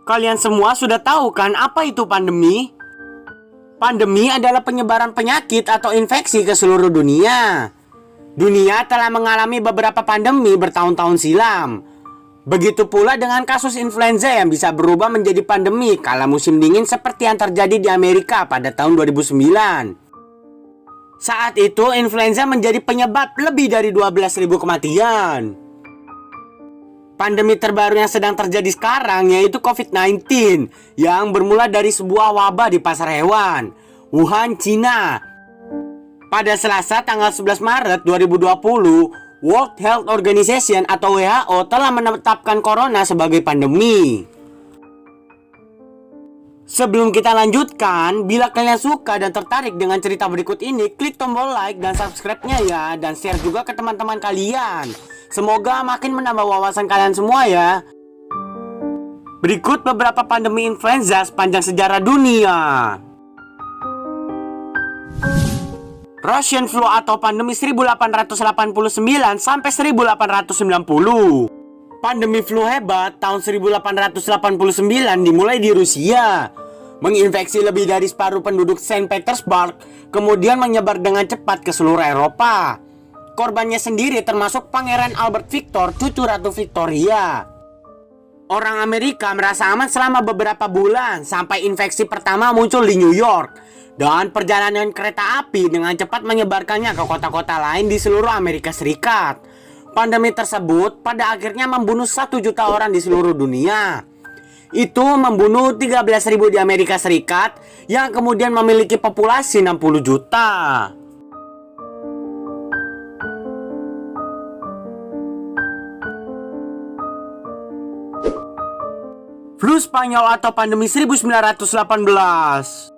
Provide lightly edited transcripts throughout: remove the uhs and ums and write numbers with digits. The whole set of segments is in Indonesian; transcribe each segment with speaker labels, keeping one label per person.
Speaker 1: Kalian semua sudah tahu kan apa itu pandemi? Pandemi adalah penyebaran penyakit atau infeksi ke seluruh dunia. Dunia telah mengalami beberapa pandemi bertahun-tahun silam. Begitu pula dengan kasus influenza yang bisa berubah menjadi pandemi kala musim dingin seperti yang terjadi di Amerika pada tahun 2009. Saat itu influenza menjadi penyebab lebih dari 12.000 kematian. Pandemi terbaru yang sedang terjadi sekarang yaitu COVID-19 yang bermula dari sebuah wabah di pasar hewan, Wuhan, Cina. Pada Selasa tanggal 11 Maret 2020, World Health Organization atau WHO telah menetapkan corona sebagai pandemi. Sebelum kita lanjutkan, bila kalian suka dan tertarik dengan cerita berikut ini, klik tombol like dan subscribe-nya ya, dan share juga ke teman-teman kalian. Semoga makin menambah wawasan kalian semua ya. Berikut beberapa pandemi influenza sepanjang sejarah dunia. Russian flu atau pandemi 1889 sampai 1890. Pandemi flu hebat tahun 1889 dimulai di Rusia, menginfeksi lebih dari separuh penduduk Saint Petersburg, kemudian menyebar dengan cepat ke seluruh Eropa. Korbannya sendiri termasuk Pangeran Albert Victor, cucu Ratu Victoria. Orang Amerika merasa aman selama beberapa bulan sampai infeksi pertama muncul di New York, dan perjalanan kereta api dengan cepat menyebarkannya ke kota-kota lain di seluruh Amerika Serikat. Pandemi tersebut pada akhirnya membunuh 1 juta orang di seluruh dunia. Itu membunuh 13.000 di Amerika Serikat yang kemudian memiliki populasi 60 juta. Flu Spanyol atau pandemi 1918.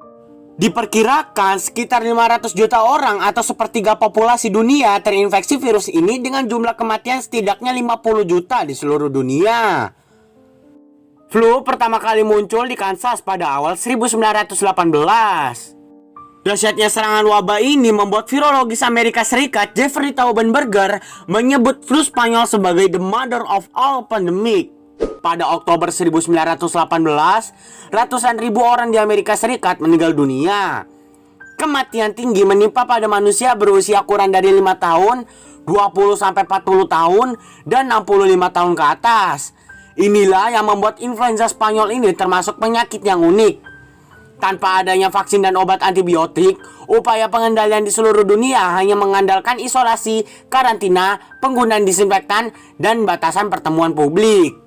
Speaker 1: Diperkirakan sekitar 500 juta orang atau sepertiga populasi dunia terinfeksi virus ini dengan jumlah kematian setidaknya 50 juta di seluruh dunia. Flu pertama kali muncul di Kansas pada awal 1918. Dahsyatnya serangan wabah ini membuat virologis Amerika Serikat Jeffrey Taubenberger menyebut flu Spanyol sebagai the mother of all pandemic. Pada Oktober 1918, ratusan ribu orang di Amerika Serikat meninggal dunia. Kematian tinggi menimpa pada manusia berusia kurang dari 5 tahun, 20-40 tahun, dan 65 tahun ke atas. Inilah yang membuat influenza Spanyol ini termasuk penyakit yang unik. Tanpa adanya vaksin dan obat antibiotik, upaya pengendalian di seluruh dunia hanya mengandalkan isolasi, karantina, penggunaan disinfektan, dan batasan pertemuan publik.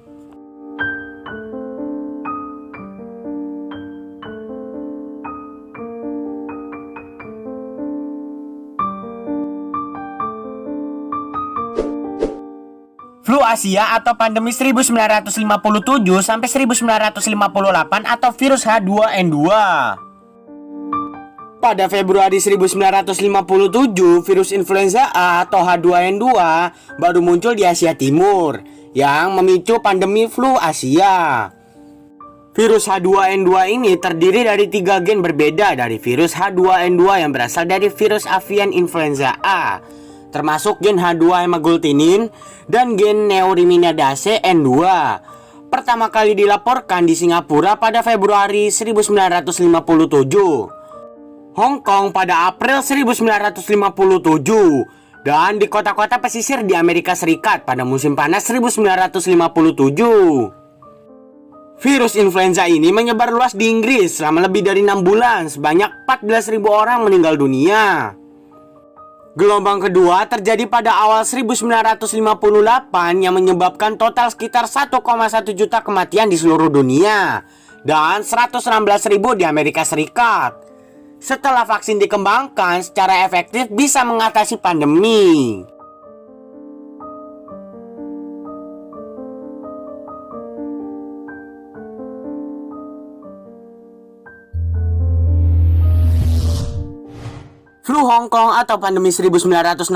Speaker 1: Flu Asia atau pandemi 1957 sampai 1958 atau virus H2N2. Pada Februari 1957, virus influenza A atau H2N2 baru muncul di Asia Timur yang memicu pandemi flu Asia. Virus H2N2 ini terdiri dari 3 gen berbeda dari virus H2N2 yang berasal dari virus avian influenza A, termasuk gen H2 hemagglutinin dan gen neuraminidase N2. Pertama kali dilaporkan di Singapura pada Februari 1957, Hong Kong pada April 1957, dan di kota-kota pesisir di Amerika Serikat pada musim panas 1957. Virus influenza ini menyebar luas di Inggris selama lebih dari 6 bulan. Sebanyak 14.000 orang meninggal dunia. Gelombang kedua terjadi pada awal 1958 yang menyebabkan total sekitar 1,1 juta kematian di seluruh dunia dan 116.000 di Amerika Serikat. Setelah vaksin dikembangkan secara efektif bisa mengatasi pandemi. Flu Hong Kong atau pandemi 1968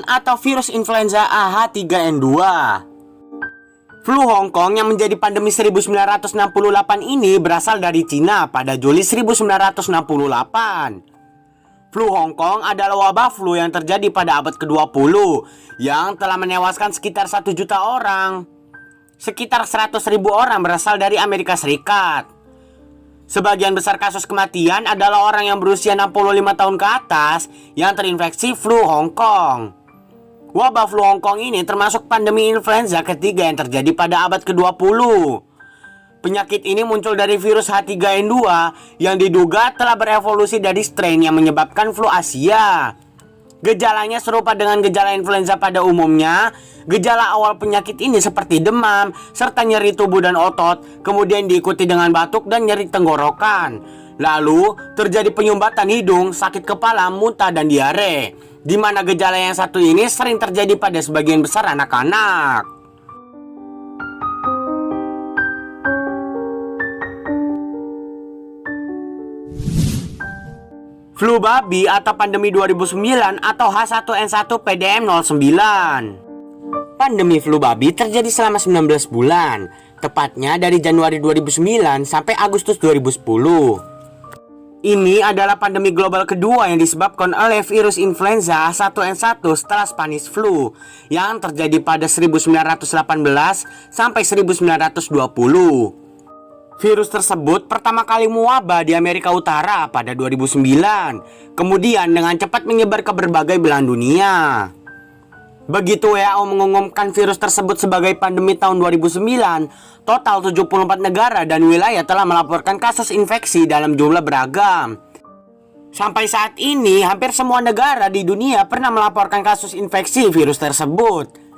Speaker 1: atau virus influenza AH3N2. Flu Hong Kong yang menjadi pandemi 1968 ini berasal dari Cina pada Juli 1968. Flu Hong Kong adalah wabah flu yang terjadi pada abad ke-20 yang telah menewaskan sekitar 1 juta orang. Sekitar 100.000 orang berasal dari Amerika Serikat. Sebagian besar kasus kematian adalah orang yang berusia 65 tahun ke atas yang terinfeksi flu Hong Kong. Wabah flu Hong Kong ini termasuk pandemi influenza ketiga yang terjadi pada abad ke-20. Penyakit ini muncul dari virus H3N2 yang diduga telah berevolusi dari strain yang menyebabkan flu Asia. Gejalanya serupa dengan gejala influenza pada umumnya. Gejala awal penyakit ini seperti demam, serta nyeri tubuh dan otot, kemudian diikuti dengan batuk dan nyeri tenggorokan. Lalu terjadi penyumbatan hidung, sakit kepala, muntah, dan diare, di mana gejala yang satu ini sering terjadi pada sebagian besar anak-anak. Flu babi atau pandemi 2009 atau H1N1 PDM09. Pandemi flu babi terjadi selama 19 bulan, tepatnya dari Januari 2009 sampai Agustus 2010. Ini adalah pandemi global kedua yang disebabkan oleh virus influenza H1N1 setelah Spanish flu yang terjadi pada 1918 sampai 1920. Virus tersebut pertama kali mewabah di Amerika Utara pada 2009, kemudian dengan cepat menyebar ke berbagai belahan dunia. Begitu WHO mengumumkan virus tersebut sebagai pandemi tahun 2009, total 74 negara dan wilayah telah melaporkan kasus infeksi dalam jumlah beragam. Sampai saat ini, hampir semua negara di dunia pernah melaporkan kasus infeksi virus tersebut.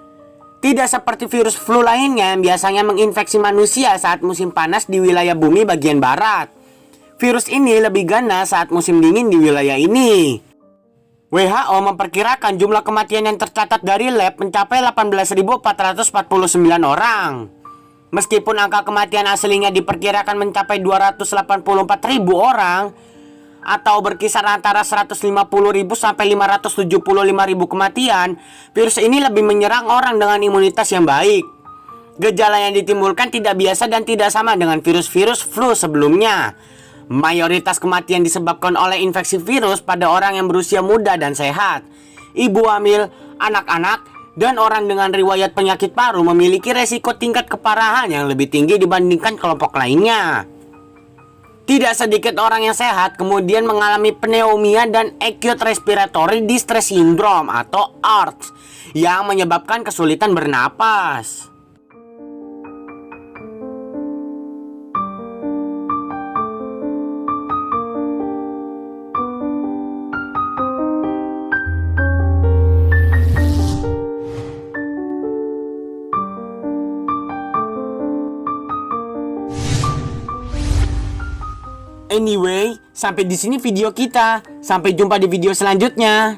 Speaker 1: Tidak seperti virus flu lainnya yang biasanya menginfeksi manusia saat musim panas di wilayah bumi bagian barat. Virus ini lebih ganas saat musim dingin di wilayah ini. WHO memperkirakan jumlah kematian yang tercatat dari lab mencapai 18.449 orang. Meskipun angka kematian aslinya diperkirakan mencapai 284.000 orang, atau berkisar antara 150.000 sampai 575.000 kematian, virus ini lebih menyerang orang dengan imunitas yang baik. Gejala yang ditimbulkan tidak biasa dan tidak sama dengan virus-virus flu sebelumnya. Mayoritas kematian disebabkan oleh infeksi virus pada orang yang berusia muda dan sehat. Ibu hamil, anak-anak, dan orang dengan riwayat penyakit paru memiliki resiko tingkat keparahan yang lebih tinggi dibandingkan kelompok lainnya. Tidak sedikit orang yang sehat kemudian mengalami pneumonia dan acute respiratory distress syndrome atau ARDS yang menyebabkan kesulitan bernapas. Anyway, sampai di sini video kita. Sampai jumpa di video selanjutnya.